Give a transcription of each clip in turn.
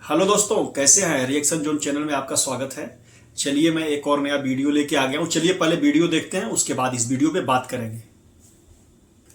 Hello दोस्तों, कैसे हैं? रिएक्शन जोन चैनल में आपका स्वागत है। चलिए मैं एक और नया वीडियो लेके आ गया हूं। चलिए पहले वीडियो देखते हैं, उसके बाद इस वीडियो पे बात करेंगे।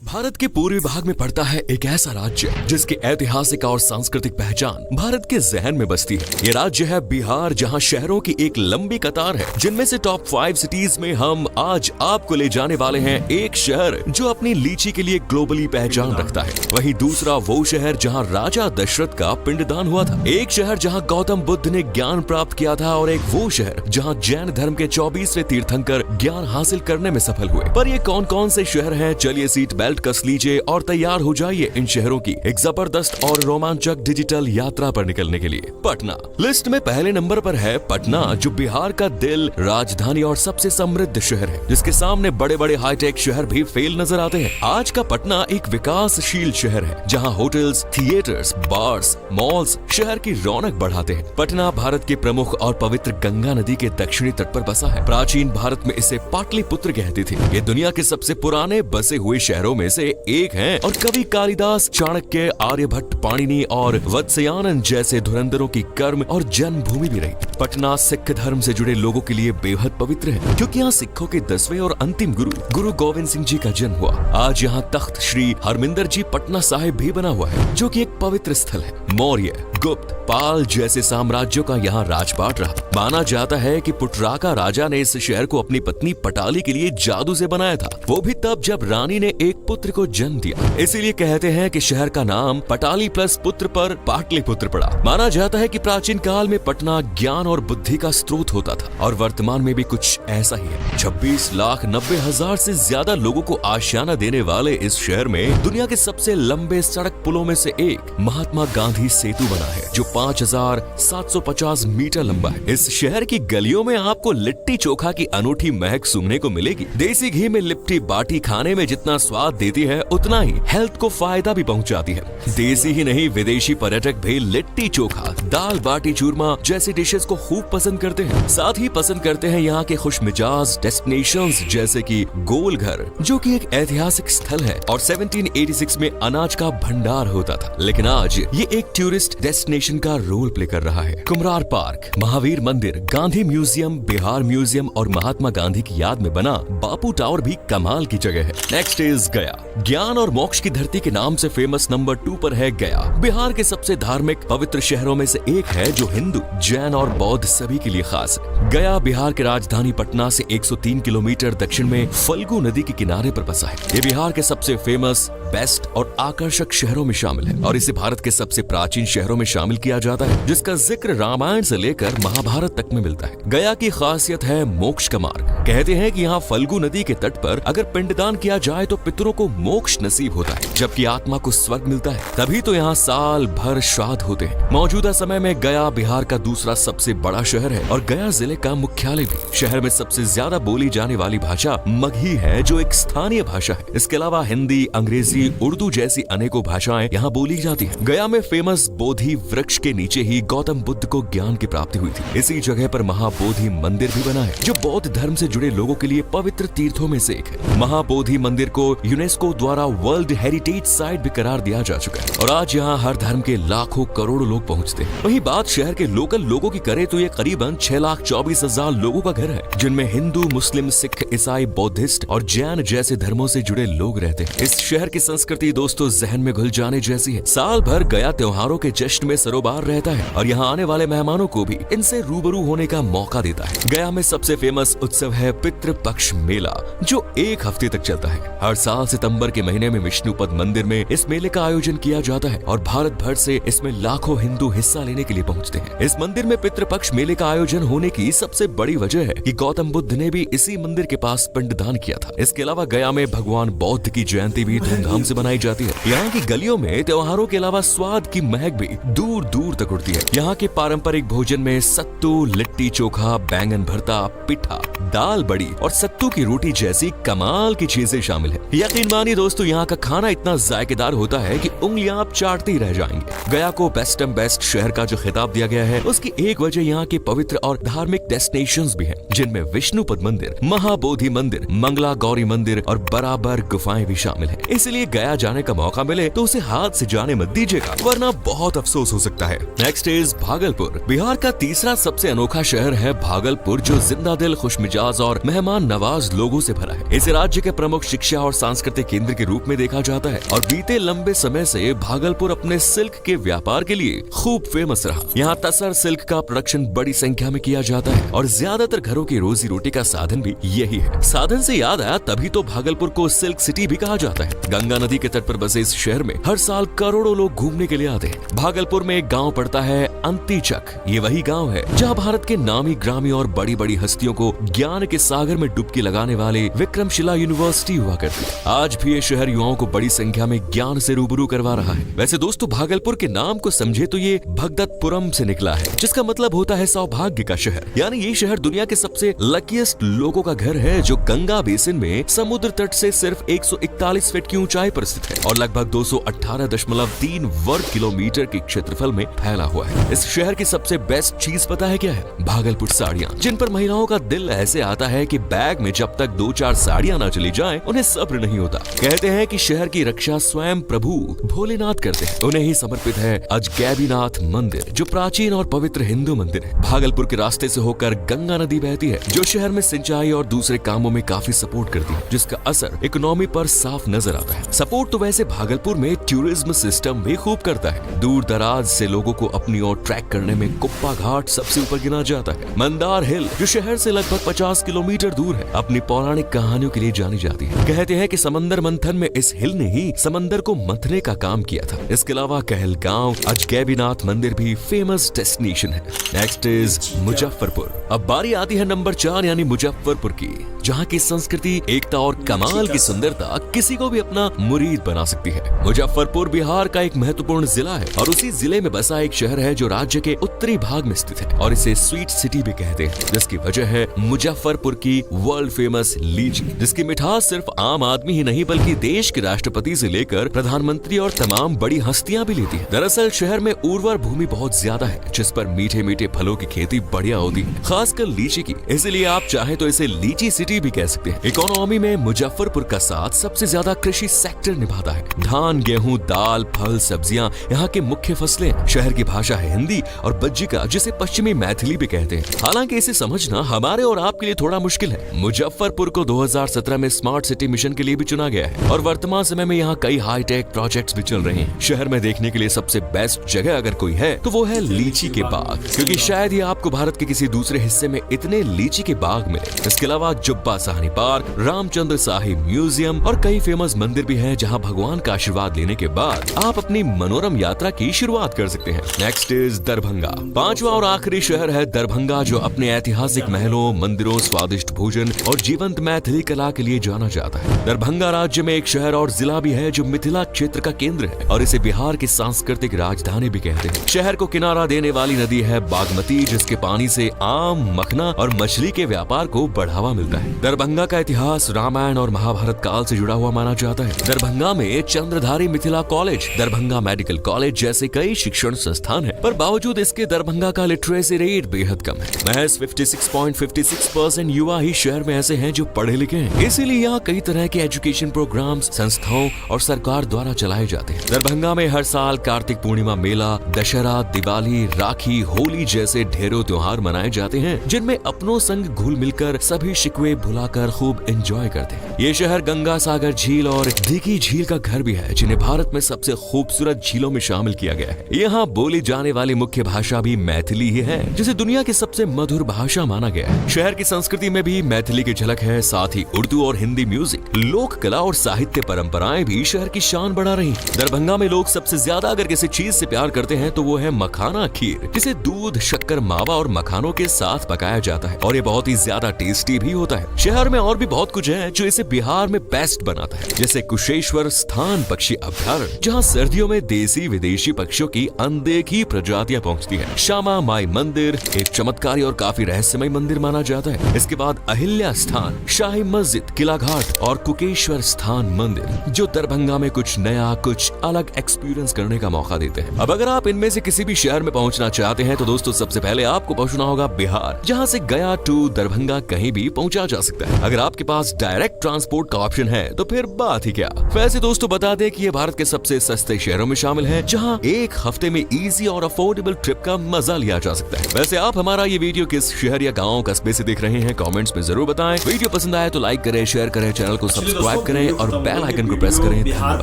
भारत के पूर्वी भाग में पड़ता है एक ऐसा राज्य जिसकी ऐतिहासिक और सांस्कृतिक पहचान भारत के जहन में बसती है। ये राज्य है बिहार, जहां शहरों की एक लंबी कतार है, जिनमें से टॉप 5 सिटीज में हम आज आपको ले जाने वाले हैं एक शहर जो अपनी लीची के लिए ग्लोबली पहचान रखता है। वहीं दूसरा वो शहर जहां राजा दशरथ का पिंडदान हुआ था, एक शहर जहां गौतम बुद्ध ने ज्ञान प्राप्त किया था, और एक वो शहर जहां जैन धर्म के 24वें तीर्थंकर ज्ञान हासिल करने में सफल हुए। पर ये कौन कौन से शहर हैं? चलिए सीट बेल्ट कस लीजिए और तैयार हो जाइए इन शहरों की एक जबरदस्त और रोमांचक डिजिटल यात्रा पर निकलने के लिए। पटना लिस्ट में पहले नंबर पर है। पटना जो बिहार का दिल, राजधानी और सबसे समृद्ध शहर है, जिसके सामने बड़े बड़े हाईटेक शहर भी फेल नजर आते हैं। आज का पटना एक विकासशील शहर है, जहां होटल्स, थिएटर्स, बार्स, मॉल्स शहर की रौनक बढ़ाते हैं। पटना भारत के प्रमुख और पवित्र गंगा नदी के दक्षिणी तट पर बसा है। प्राचीन भारत में इसे पाटलिपुत्र कहते थे। ये दुनिया के सबसे पुराने बसे हुए शहरों में से एक है, और कवि कालिदास, चाणक्य, आर्यभट्ट, पाणिनि और वत्स्यायन जैसे धुरंधरों की कर्म और जन्मभूमि भी रही। पटना सिख धर्म से जुड़े लोगों के लिए बेहद पवित्र है, क्योंकि यहाँ सिखों के 10वें और अंतिम गुरु गोविंद सिंह जी का जन्म हुआ। आज यहाँ तख्त श्री हरमिंदर जी पटना साहिब भी बना हुआ है, जो कि एक पवित्र स्थल है। मौर्य, गुप्त, पाल जैसे साम्राज्यों का यहाँ राजपाट रहा। माना जाता है कि पुटराका राजा ने इस शहर को अपनी पत्नी पटाली के लिए जादू से बनाया था, वो भी तब जब रानी ने एक पुत्र को जन्म दिया। इसीलिए कहते हैं कि शहर का नाम पटाली प्लस पुत्र पर पाटलिपुत्र पड़ा। माना जाता है कि प्राचीन काल में पटना ज्ञान और बुद्धि का स्रोत होता था, और वर्तमान में भी कुछ ऐसा ही है। 26,90,000 से ज्यादा लोगों को आशियाना देने वाले इस शहर में दुनिया के सबसे लंबे सड़क पुलों में से एक महात्मा गांधी सेतु बना है, जो 5,750 मीटर लंबा है। इस शहर की गलियों में आपको लिट्टी चोखा की अनूठी महक सूंघने को मिलेगी। देसी घी में लिपटी बाटी खाने में जितना स्वाद देती है, उतना ही हेल्थ को फायदा भी पहुंचाती है। देसी ही नहीं, विदेशी पर्यटक भी लिट्टी चोखा, दाल बाटी चूरमा जैसी डिशेस को खूब पसंद करते हैं। साथ ही पसंद करते हैं यहाँ के खुशमिजाज डेस्टिनेशंस, जैसे कि गोल घर, जो कि एक ऐतिहासिक स्थल है और 1786 में अनाज का भंडार होता था, लेकिन आज ये एक टूरिस्ट डेस्टिनेशन का रोल प्ले कर रहा है। कुम्हरार पार्क, महावीर मंदिर, गांधी म्यूजियम, बिहार म्यूजियम और महात्मा गांधी की याद में बना बापू टावर भी कमाल की जगह है। नेक्स्ट इज गया। ज्ञान और मोक्ष की धरती के नाम से फेमस नंबर 2 पर है गया। बिहार के सबसे धार्मिक पवित्र शहरों में से एक है, जो हिंदू, जैन और बौद्ध सभी के लिए खास है। गया बिहार के राजधानी पटना से 103 किलोमीटर दक्षिण में फल्गु नदी के किनारे पर बसा है। ये बिहार के सबसे फेमस, बेस्ट और आकर्षक शहरों में शामिल है, और इसे भारत के सबसे प्राचीन शहरों में शामिल किया जाता है, जिसका जिक्र रामायण से लेकर महाभारत तक में मिलता है। गया की खासियत है मोक्ष का मार्ग। कहते हैं कि यहाँ फल्गु नदी के तट पर अगर पिंडदान किया जाए तो पितरों को मोक्ष नसीब होता है, जबकि आत्मा को स्वर्ग मिलता है। तभी तो यहाँ साल भर श्राद्ध होते हैं। मौजूदा समय में गया बिहार का दूसरा सबसे बड़ा शहर है, और गया जिले का मुख्यालय भी। शहर में सबसे ज्यादा बोली जाने वाली भाषा मगही है, जो एक स्थानीय भाषा है। इसके अलावा हिंदी, अंग्रेजी, उर्दू जैसी अनेकों भाषाएं यहाँ बोली जाती हैं। गया में फेमस बोधि वृक्ष के नीचे ही गौतम बुद्ध को ज्ञान की प्राप्ति हुई थी। इसी जगह पर महाबोधि मंदिर भी बना है, जो बौद्ध धर्म से जुड़े लोगों के लिए पवित्र तीर्थों में से एक है। महाबोधि मंदिर को यूनेस्को द्वारा वर्ल्ड हेरिटेज साइट भी करार दिया जा चुका है, और आज यहाँ हर धर्म के लाखों करोड़ों लोग पहुँचते हैं। वहीं बात शहर के लोकल लोगों की करे तो ये करीबन 6,24,000 लोगों का घर है, जिनमें हिंदू, मुस्लिम, सिख, ईसाई, बौद्धिस्ट और जैन जैसे धर्मों से जुड़े लोग रहते हैं। इस शहर की संस्कृति दोस्तों जहन में घुल जाने जैसी है। साल भर गया त्योहारों के जश्न में सरोबार रहता है, और यहाँ आने वाले मेहमानों को भी इनसे रूबरू होने का मौका देता है। गया में सबसे फेमस उत्सव है पितृपक्ष मेला, जो 1 हफ्ते तक चलता है। हर साल सितंबर के महीने में विष्णुपद मंदिर में इस मेले का आयोजन किया जाता है, और भारत भर से इसमें लाखों हिंदू हिस्सा लेने के लिए पहुँचते हैं। इस मंदिर में पितृपक्ष मेले का आयोजन होने की सबसे बड़ी वजह है कि गौतम बुद्ध ने भी इसी मंदिर के पास पिंडदान किया था। इसके अलावा गया में भगवान बौद्ध की जयंती भी धूमधाम से मनाई जाती है। यहाँ की गलियों में त्योहारों के अलावा स्वाद की महक भी दूर दूर तक उड़ती है। यहाँ के पारंपरिक भोजन में सत्तू, लिट्टी चोखा, बैंगन भरता, पिठा, दाल बड़ी और सत्तू की रोटी जैसी कमाल की चीजें शामिल है। यकीन यकीन मानिए दोस्तों, यहाँ का खाना इतना जायकेदार होता है कि उंगलियां आप चाटते ही रह जाएंगे। गया को बेस्ट एंड बेस्ट शहर का जो खिताब दिया गया है, उसकी एक वजह यहाँ के पवित्र और धार्मिक डेस्टिनेशंस भी हैं, जिनमें विष्णुपद मंदिर, महाबोधि मंदिर, मंगला गौरी मंदिर और बराबर गुफाएं भी शामिल हैं। इसलिए गया जाने का मौका मिले तो उसे हाथ से जाने मत दीजिएगा, वरना बहुत अफसोस हो सकता है। Next is Bhagalpur. बिहार का तीसरा सबसे अनोखा शहर है भागलपुर, जो जिंदा दिल, खुशमिजाज और मेहमान नवाज लोगों से भरा है। इसे राज्य के प्रमुख शिक्षा और सांस्कृतिक केंद्र के रूप में देखा जाता है और बीते लंबे समय से भागलपुर अपने सिल्क के व्यापार के लिए खूब फेमस रहा। यहाँ तसर सिल्क का प्रोडक्शन बड़ी संख्या में किया जाता है और ज्यादातर घरों की रोजी रोटी का साधन भी यही है। साधन से याद आया, तभी तो भागलपुर को सिल्क सिटी भी कहा जाता है। गंगा नदी के तट पर बसे इस शहर में हर साल करोड़ों लोग घूमने के लिए आते हैं। भागलपुर में एक गाँव पड़ता है अंतीचक। ये वही गाँव है जहाँ भारत के नामी ग्रामी और बड़ी बड़ी हस्तियों को ज्ञान के सागर में डुबकी लगाने वाले विक्रमशिला यूनिवर्सिटी हुआ करती है। आज भी ये शहर युवाओं को बड़ी संख्या में ज्ञान से रूबरू करवा रहा है। वैसे दोस्तों, भागलपुर के नाम को समझे तो ये भगदत्तपुरम से निकला है, जिसका मतलब होता है सौभाग्य का शहर। यानी ये शहर दुनिया के सबसे लकीएस्ट लोगों का घर है, जो गंगा बेसिन में समुद्र तट से सिर्फ 141 फीट की ऊंचाई पर स्थित है और लगभग 218.3 वर्ग किलोमीटर के क्षेत्रफल में फैला हुआ है। इस शहर की सबसे बेस्ट चीज पता है क्या है? भागलपुर साड़ियाँ, जिन पर महिलाओं का दिल ऐसे आता है कि बैग में जब तक 2-4 साड़ियाँ ना चली जाएं, उन्हें सब्र नहीं होता। कहते हैं कि शहर की रक्षा स्वयं प्रभु भोलेनाथ करते हैं। उन्हें ही समर्पित है अजगैबीनाथ मंदिर, जो प्राचीन और पवित्र हिंदू मंदिर है। भागलपुर के रास्ते से होकर गंगा नदी बहती है, जो शहर में सिंचाई और दूसरे कामों में काफी सपोर्ट करती है, जिसका असर इकोनॉमी पर साफ नजर आता है। सपोर्ट तो वैसे भागलपुर में टूरिज्म सिस्टम भी खूब करता है। दूर दराज से लोगों को अपनी ओर ट्रैक करने में कुप्पा घाट सबसे ऊपर गिना जाता है। मंदार हिल, जो शहर से लगभग 50 किलोमीटर दूर है, अपनी पौराणिक कहानियों के लिए जानी जाती है। कहते हैं कि समंदर मंथन में इस हिल ने ही समंदर को मंथने का काम किया था। इसके अलावा कहलगांव अजगैबीनाथ मंदिर भी फेमस डेस्टिनेशन है। Next is Muzaffarpur. अब बारी आती है नंबर 4 यानी मुजफ्फरपुर की, जहाँ की संस्कृति, एकता और कमाल की सुंदरता किसी को भी अपना मुरीद बना सकती है। मुजफ्फरपुर बिहार का एक महत्वपूर्ण जिला है और उसी जिले में बसा एक शहर है जो राज्य के उत्तरी भाग में स्थित है और इसे स्वीट सिटी भी कहते हैं, जिसकी वजह है मुजफ्फरपुर की वर्ल्ड फेमस लीची, जिसकी मिठास सिर्फ आम आदमी ही नहीं बल्कि देश के राष्ट्रपति से लेकर प्रधानमंत्री और तमाम बड़ी हस्तियां भी लेती है। दरअसल शहर में उर्वर भूमि बहुत ज्यादा है, जिस पर मीठे मीठे फलों की खेती बढ़िया होती है, खासकर लीची की। इसलिए आप चाहे तो इसे लीची सिटी भी कह सकते हैं। इकोनॉमी में मुजफ्फरपुर का साथ सबसे ज्यादा कृषि सेक्टर निभाता है। धान, गेहूं, दाल, फल, सब्जियां यहाँ के मुख्य फसलें हैं। शहर की भाषा है हिंदी और बज्जिका, जिसे पश्चिमी मैथिली भी कहते हैं। हालांकि इसे समझना हमारे और आपके लिए थोड़ा मुश्किल है। मुजफ्फरपुर को 2017 में स्मार्ट सिटी मिशन के लिए भी चुना गया है और वर्तमान समय में यहाँ कई हाईटेक प्रोजेक्ट्स भी चल रहे हैं। शहर में देखने के लिए सबसे बेस्ट जगह अगर कोई है तो वो है लीची के बाग, क्योंकि शायद ही आपको भारत के किसी दूसरे हिस्से में इतने लीची के बाग मिले। इसके अलावा जुब्बा साहनी पार्क, रामचंद्र साहिब म्यूजियम और कई फेमस मंदिर भी हैं, जहां भगवान का आशीर्वाद लेने के बाद आप अपनी मनोरम यात्रा की शुरुआत कर सकते हैं। Next is Darbhanga. 5वां और आखिरी शहर है दरभंगा, जो अपने ऐतिहासिक महलों, मंदिरों, स्वादिष्ट भोजन और जीवंत मैथिली कला के लिए जाना जाता है। दरभंगा राज्य में एक शहर और जिला भी है जो मिथिला क्षेत्र का केंद्र है और इसे बिहार की सांस्कृतिक राजधानी भी कहते हैं। शहर को किनारा देने वाली नदी है बागमती, जिसके पानी से आम, मखना और मछली के व्यापार को बढ़ावा मिलता है। दरभंगा का इतिहास रामायण और महाभारत काल से जुड़ा हुआ माना जाता है। दरभंगा में Chandradhari Mithila college, Darbhanga medical college जैसे कई शिक्षण संस्थान है, पर बावजूद इसके दरभंगा का लिटरेसी रेट बेहद कम है। महज 56.56% युवा ही शहर में ऐसे हैं जो पढ़े लिखे हैं। इसीलिए यहाँ कई तरह के एजुकेशन प्रोग्राम्स संस्थाओं और सरकार द्वारा चलाए जाते हैं। दरभंगा में हर साल कार्तिक पूर्णिमा मेला, दशहरा, दिवाली, राखी, होली जैसे ढेरों त्योहार मनाए जाते हैं, जिनमें अपनों संग घुल मिलकर सभी शिकवे भुलाकर खूब एंजॉय करते हैं। ये शहर गंगा सागर झील और दिघी झील का घर भी है, जिन्हें भारत में सबसे खूबसूरत झीलों में शामिल किया गया है। यहाँ बोली जाने वाली मुख्य भाषा भी मैथिली ही है, जिसे दुनिया की सबसे मधुर भाषा माना गया है। शहर की संस्कृति में भी मैथिली की झलक है, साथ ही उर्दू और हिंदी म्यूजिक, लोक कला और साहित्य परंपराएं भी शहर की शान बढ़ा रही। दरभंगा में लोग सबसे ज्यादा अगर किसी चीज से प्यार करते हैं तो वो है मखाना खीर, जिसे दूध, शक्कर, मावा और मखानों के साथ पकाया जाता है और ये बहुत ही ज्यादा टेस्टी भी होता है। शहर में और भी बहुत कुछ है जो इसे बिहार में बेस्ट बनाता है, जैसे कुशेश्वर स्थान पक्षी अभयारण्य, जहाँ सर्दियों में देसी विदेशी पक्षियों की अनदेखी प्रजातियां पहुंचती हैं। श्यामा माई मंदिर एक चमत्कारी और काफी रहस्यमय मंदिर माना जाता है। इसके बाद अहिल्या स्थान, शाही मस्जिद, किला घाट और कुकेश्वर स्थान मंदिर, जो दरभंगा में कुछ नया, कुछ अलग एक्सपीरियंस करने का मौका देते हैं। अब अगर आप इनमें से किसी भी शहर में पहुंचना चाहते हैं तो दोस्तों सबसे पहले आपको पहुंचना होगा बिहार, जहां से गया टू दरभंगा कहीं भी पहुंचा जा सकता है। अगर आपके पास डायरेक्ट ट्रांसपोर्ट का ऑप्शन है तो फिर बात ही क्या। वैसे दोस्तों बता दें कि ये भारत के सबसे सस्ते शहरों में शामिल है, जहां एक हफ्ते में इजी और अफोर्डेबल ट्रिप का मजा लिया जा सकता है। वैसे आप हमारा ये वीडियो किस शहर या गाँव कस्बे से देख रहे हैं, कमेंट्स में जरूर बताएं। वीडियो पसंद आए तो लाइक करें, शेयर करें, चैनल को सब्सक्राइब करें और बेल आइकन को प्रेस करें। बिहार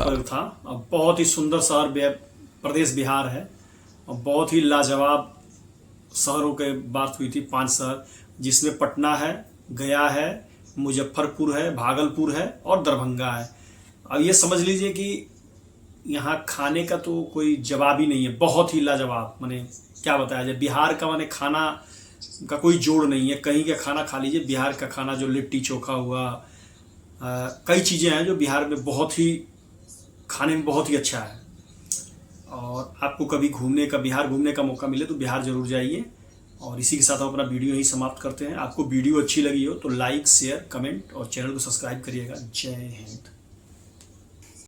पर था, बहुत ही सुंदर शहर प्रदेश बिहार है और बहुत ही लाजवाब शहरों के बात हुई थी। 5 शहर, जिसमें पटना है, गया है, मुजफ्फरपुर है, भागलपुर है और दरभंगा है। अब ये समझ लीजिए कि यहाँ खाने का तो कोई जवाब ही नहीं है, बहुत ही लाजवाब। मैंने क्या बताया जाए, बिहार का मैंने खाना का कोई जोड़ नहीं है। कहीं का खाना खा लीजिए, बिहार का खाना जो लिट्टी चोखा हुआ, कई चीज़ें हैं जो बिहार में बहुत ही खाने में बहुत ही अच्छा है। और आपको कभी बिहार घूमने का मौका मिले तो बिहार जरूर जाइए। और इसी के साथ हम अपना वीडियो यहीं समाप्त करते हैं। आपको वीडियो अच्छी लगी हो तो लाइक, शेयर, कमेंट और चैनल को सब्सक्राइब करिएगा। जय हिंद।